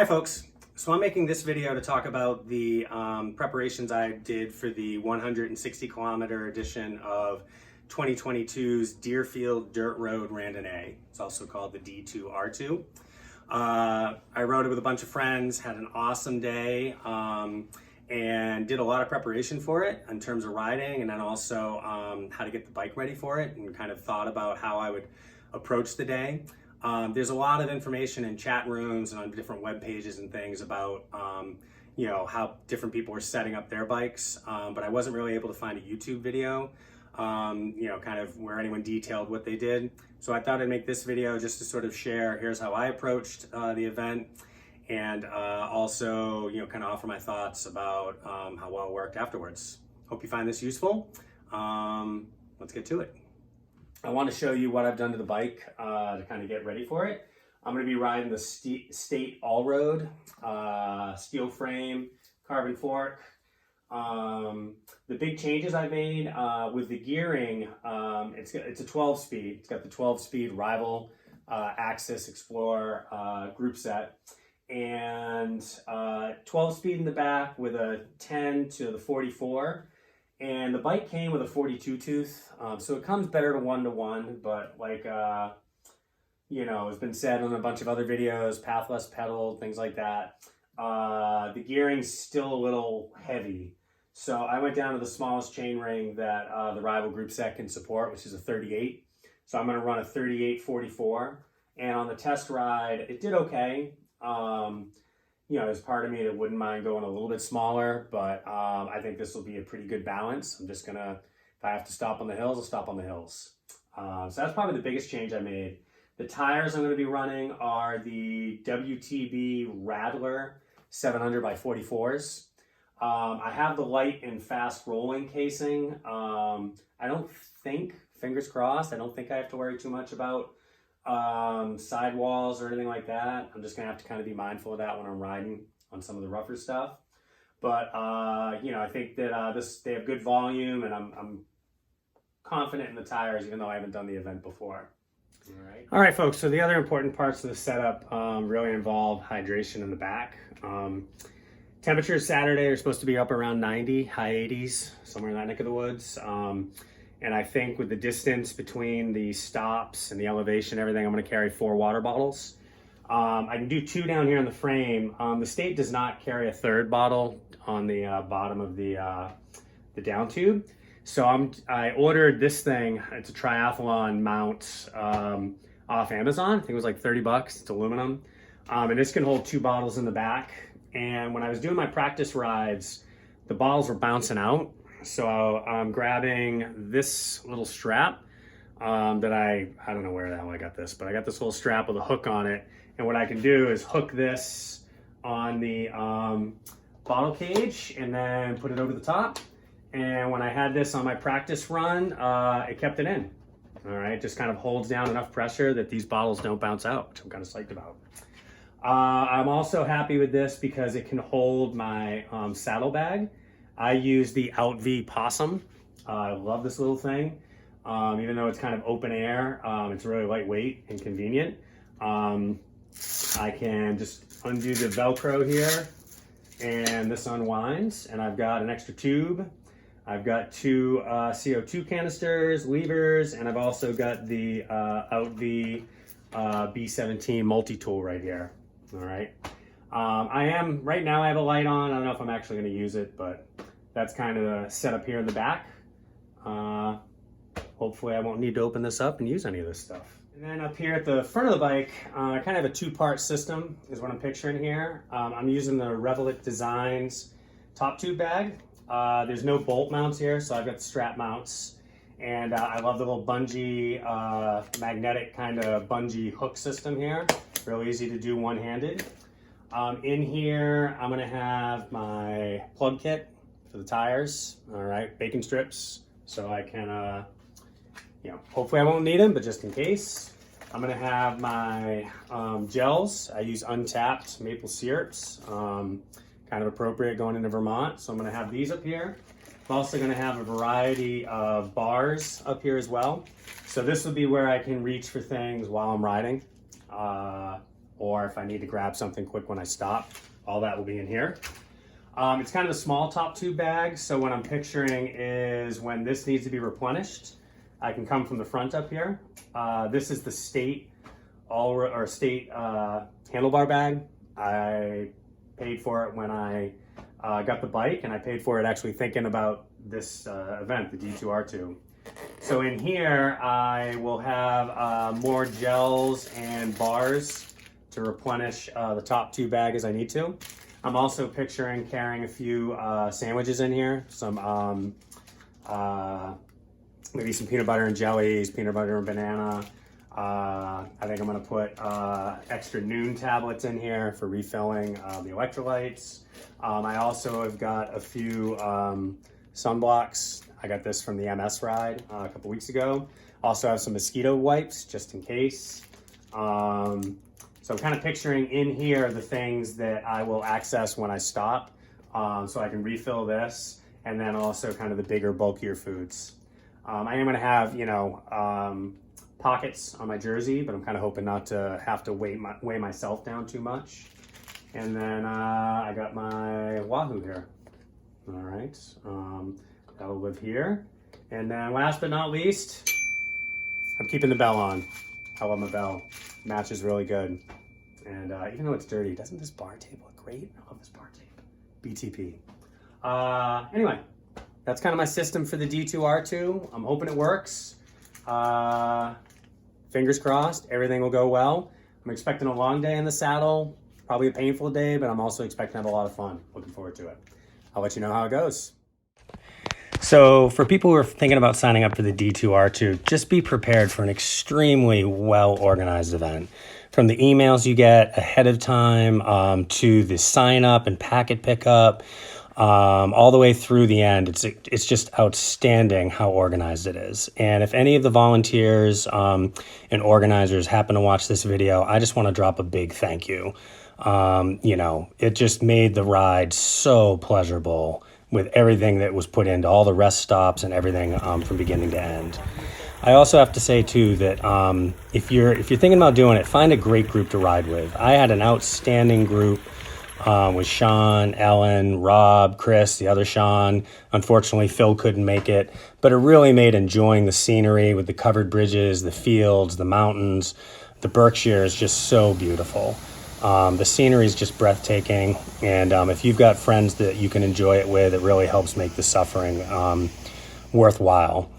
Hi folks, so I'm making this video to talk about the preparations I did for the 160 kilometer edition of 2022's Deerfield Dirt Road Randonnée. It's also called the D2R2. I rode it with a bunch of friends, had an awesome day, and did a lot of preparation for it in terms of riding, and then also how to get the bike ready for it, and kind of thought about how I would approach the day. There's a lot of information in chat rooms and on different web pages and things about how different people were setting up their bikes, but I wasn't really able to find a YouTube video kind of where anyone detailed what they did. So I thought I'd make this video just to sort of share, here's how I approached the event, and also kind of offer my thoughts about how well it worked afterwards. Hope you find this useful. Let's get to it. I want to show you what I've done to the bike to kind of get ready for it. I'm going to be riding the State All-Road, steel frame, carbon fork. The big changes I made with the gearing, it's a 12-speed. It's got the 12-speed Rival Axis Explorer group set, and 12-speed in the back with a 10 to the 44. And the bike came with a 42 tooth, so it comes better to one, but like, it's been said on a bunch of other videos, pathless pedal, things like that. The gearing's still a little heavy. So I went down to the smallest chainring that the Rival group set can support, which is a 38. So I'm gonna run a 38-44. And on the test ride, it did okay. There's part of me that wouldn't mind going a little bit smaller, but I think this will be a pretty good balance. I'm just gonna, if I have to stop on the hills, I'll stop on the hills. So that's probably the biggest change I made. The tires I'm gonna be running are the WTB Rattler 700 by 44s. I have the light and fast rolling casing. I don't think, fingers crossed, I don't think I have to worry too much about sidewalls or anything like that. I'm just gonna have to kind of be mindful of that when I'm riding on some of the rougher stuff. But I think that they have good volume, and I'm confident in the tires, even though I haven't done the event before. All right, folks. So the other important parts of the setup really involve hydration in the back. Temperatures Saturday are supposed to be up around 90, high 80s, somewhere in that neck of the woods. And I think with the distance between the stops and the elevation, everything, I'm gonna carry 4 water bottles. I can do 2 down here in the frame. The State does not carry a 3rd bottle on the bottom of the down tube. So I ordered this thing. It's a triathlon mount off Amazon. I think it was like 30 bucks, it's aluminum. And this can hold 2 bottles in the back. And when I was doing my practice rides, the bottles were bouncing out. So I'm grabbing this little strap that I don't know where the hell I got this, but I got this little strap with a hook on it. And what I can do is hook this on the bottle cage and then put it over the top. And when I had this on my practice run, it kept it in. All right, it just kind of holds down enough pressure that these bottles don't bounce out, which I'm kind of psyched about. I'm also happy with this because it can hold my saddlebag. I use the Out-V Possum. I love this little thing. Even though it's kind of open air, it's really lightweight and convenient. I can just undo the Velcro here, and this unwinds, and I've got an extra tube. I've got 2 CO2 canisters, levers, and I've also got the Out-V B17 multi-tool right here. All right. Right now I have a light on. I don't know if I'm actually going to use it, but that's kind of the setup here in the back. Hopefully I won't need to open this up and use any of this stuff. And then up here at the front of the bike, I kind of have a 2-part system is what I'm picturing here. I'm using the Revelit Designs top tube bag. There's no bolt mounts here, so I've got the strap mounts. And I love the little bungee, magnetic kind of bungee hook system here. Real easy to do one-handed. In here, I'm gonna have my plug kit for the tires, all right, bacon strips, so I can, hopefully I won't need them, but just in case. I'm gonna have my gels. I use untapped maple syrups, kind of appropriate going into Vermont, so I'm gonna have these up here. I'm also gonna have a variety of bars up here as well. So this will be where I can reach for things while I'm riding. or if I need to grab something quick when I stop, all that will be in here. It's kind of a small top tube bag, so what I'm picturing is when this needs to be replenished, I can come from the front up here. This is the state handlebar bag. I paid for it when I got the bike, and I paid for it actually thinking about this event, the D2R2. So in here, I will have more gels and bars to replenish the top tube bag as I need to. I'm also picturing carrying a few sandwiches in here, some maybe some peanut butter and jellies, peanut butter and banana. I think I'm gonna put extra Noon tablets in here for refilling the electrolytes. I also have got a few sunblocks. I got this from the MS ride a couple weeks ago. Also have some mosquito wipes just in case. So I'm kind of picturing in here the things that I will access when I stop, so I can refill this, and then also kind of the bigger, bulkier foods. I am gonna have, you know, pockets on my jersey, but I'm kind of hoping not to have to weigh myself down too much. And then I got my Wahoo here. All right, that'll live here. And then last but not least, I'm keeping the bell on. I love my bell. Matches really good. And even though it's dirty, doesn't this bar tape look great? I love this bar tape. BTP. Anyway, that's kind of my system for the D2R2. I'm hoping it works. Fingers crossed, everything will go well. I'm expecting a long day in the saddle, probably a painful day, but I'm also expecting to have a lot of fun. Looking forward to it. I'll let you know how it goes. So for people who are thinking about signing up for the D2R2, just be prepared for an extremely well-organized event. From the emails you get ahead of time to the sign up and packet pickup, all the way through the end, it's just outstanding how organized it is. And if any of the volunteers and organizers happen to watch this video, I just want to drop a big thank you. You know, it just made the ride so pleasurable with everything that was put into all the rest stops and everything from beginning to end. I also have to say too that if you're thinking about doing it, find a great group to ride with. I had an outstanding group with Sean, Ellen, Rob, Chris, the other Sean. Unfortunately, Phil couldn't make it, but it really made enjoying the scenery with the covered bridges, the fields, the mountains, the Berkshire is just so beautiful. The scenery is just breathtaking, and if you've got friends that you can enjoy it with, it really helps make the suffering worthwhile.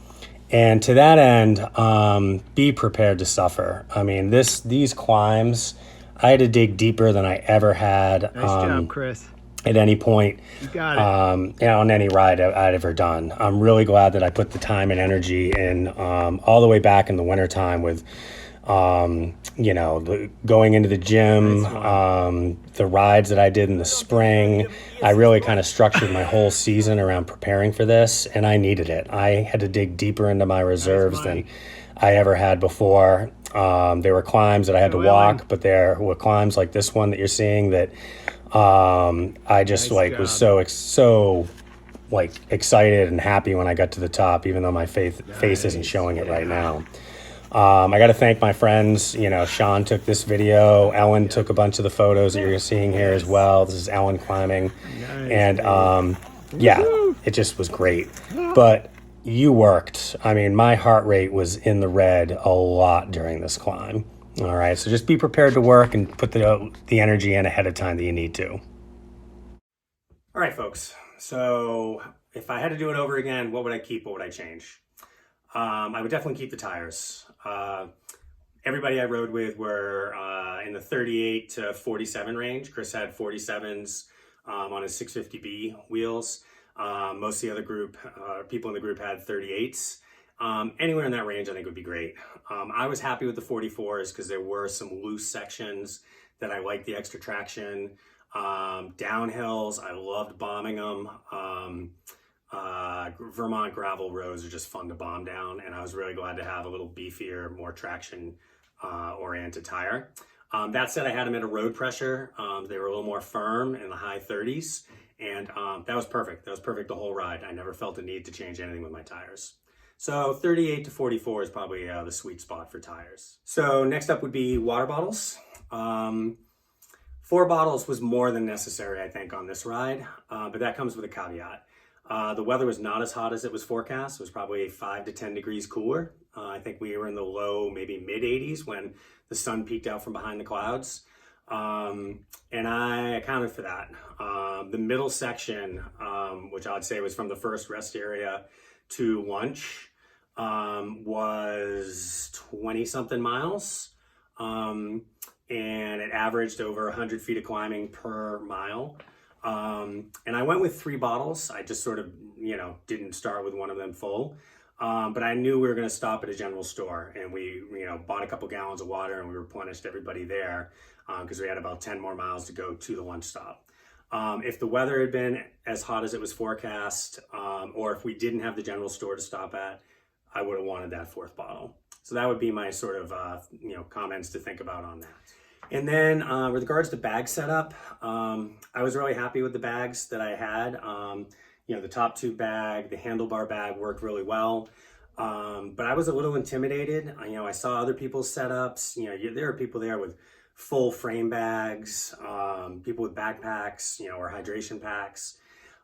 And to that end, be prepared to suffer. I mean, these climbs, I had to dig deeper than I ever had. Nice job, Chris. At any point, you got it. You know, on any ride I'd ever done. I'm really glad that I put the time and energy in all the way back in the wintertime with, you know, going into the gym, the rides that I did in the spring. I really kind of structured my whole season around preparing for this, and I needed it. I had to dig deeper into my reserves than I ever had before. There were climbs that I had to walk, but there were climbs like this one that you're seeing that I just was so like excited and happy when I got to the top, even though my face isn't showing it right now. I got to thank my friends. You know, Sean took this video. Ellen took a bunch of the photos that you're seeing here as well. This is Ellen climbing. And yeah, it just was great. But you worked. I mean, my heart rate was in the red a lot during this climb. All right, so just be prepared to work and put the energy in ahead of time that you need to. All right, folks. So if I had to do it over again, what would I keep? What would I change? I would definitely keep the tires. Everybody I rode with were in the 38 to 47 range. Chris had 47s on his 650B wheels. Most of the other group, people in the group had 38s. Anywhere in that range I think would be great. I was happy with the 44s because there were some loose sections that I liked the extra traction. Downhills, I loved bombing them. Vermont gravel roads are just fun to bomb down, and I was really glad to have a little beefier, more traction oriented tire. That said, I had them at a road pressure. They were a little more firm in the high 30s, and that was perfect. That was perfect the whole ride. I never felt the need to change anything with my tires. So 38 to 44 is probably the sweet spot for tires. So next up would be water bottles. 4 bottles was more than necessary, I think, on this ride, but that comes with a caveat. The weather was not as hot as it was forecast. It was probably 5 to 10 degrees cooler. I think we were in the low, maybe mid 80s when the sun peeked out from behind the clouds. And I accounted for that. The middle section, which I'd say was from the first rest area to lunch, was 20 something miles. And it averaged over 100 feet of climbing per mile. And I went with 3 bottles. I just sort of, didn't start with one of them full. But I knew we were going to stop at a general store, and we, bought a couple gallons of water and we replenished everybody there because we had about 10 more miles to go to the lunch stop. If the weather had been as hot as it was forecast, or if we didn't have the general store to stop at, I would have wanted that 4th bottle. So that would be my sort of, comments to think about on that. And then with regards to bag setup, I was really happy with the bags that I had. The top tube bag, the handlebar bag worked really well. But I was a little intimidated. I saw other people's setups. There are people there with full frame bags, people with backpacks, or hydration packs.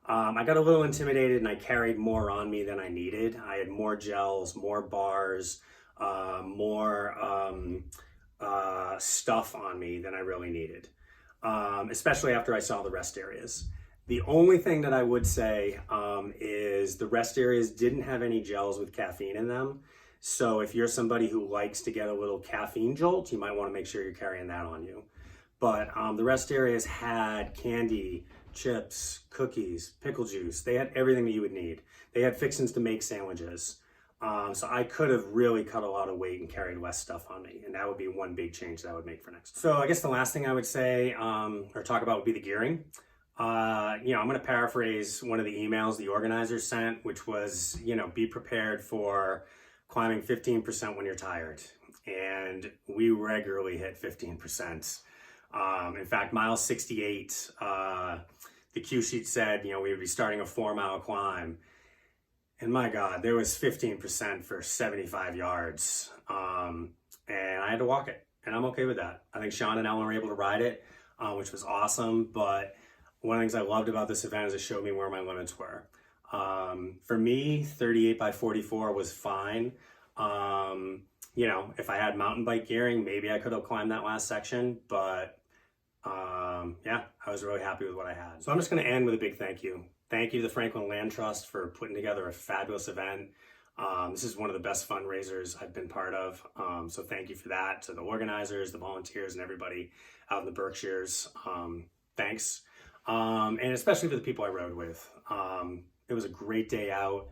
I got a little intimidated and I carried more on me than I needed. I had more gels, more bars, more stuff on me than I really needed, especially after I saw the rest areas. The only thing that I would say is the rest areas didn't have any gels with caffeine in them. So if you're somebody who likes to get a little caffeine jolt, you might want to make sure you're carrying that on you. But the rest areas had candy, chips, cookies, pickle juice. They had everything that you would need. They had fixins to make sandwiches. So I could have really cut a lot of weight and carried less stuff on me. And that would be one big change that I would make for next. So I guess the last thing I would say or talk about would be the gearing. I'm going to paraphrase one of the emails the organizers sent, which was, be prepared for climbing 15% when you're tired. And we regularly hit 15%. In fact, mile 68, the cue sheet said, we would be starting a 4-mile climb. And my God, there was 15% for 75 yards. And I had to walk it, and I'm okay with that. I think Sean and Ellen were able to ride it, which was awesome. But one of the things I loved about this event is it showed me where my limits were. For me, 38 by 44 was fine. If I had mountain bike gearing, maybe I could have climbed that last section, but I was really happy with what I had. So I'm just going to end with a big thank you. Thank you to the Franklin Land Trust for putting together a fabulous event. This is one of the best fundraisers I've been part of. So thank you for that, to the organizers, the volunteers, and everybody out in the Berkshires. Thanks. And especially for the people I rode with. It was a great day out.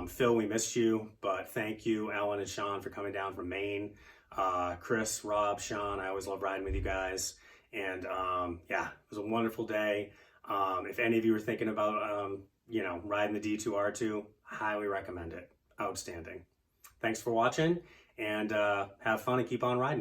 Phil, we missed you, but thank you, Ellen and Sean, for coming down from Maine. Chris, Rob, Sean, I always love riding with you guys. And it was a wonderful day. If any of you are thinking about, riding the D2R2, highly recommend it. Outstanding. Thanks for watching, and have fun and keep on riding.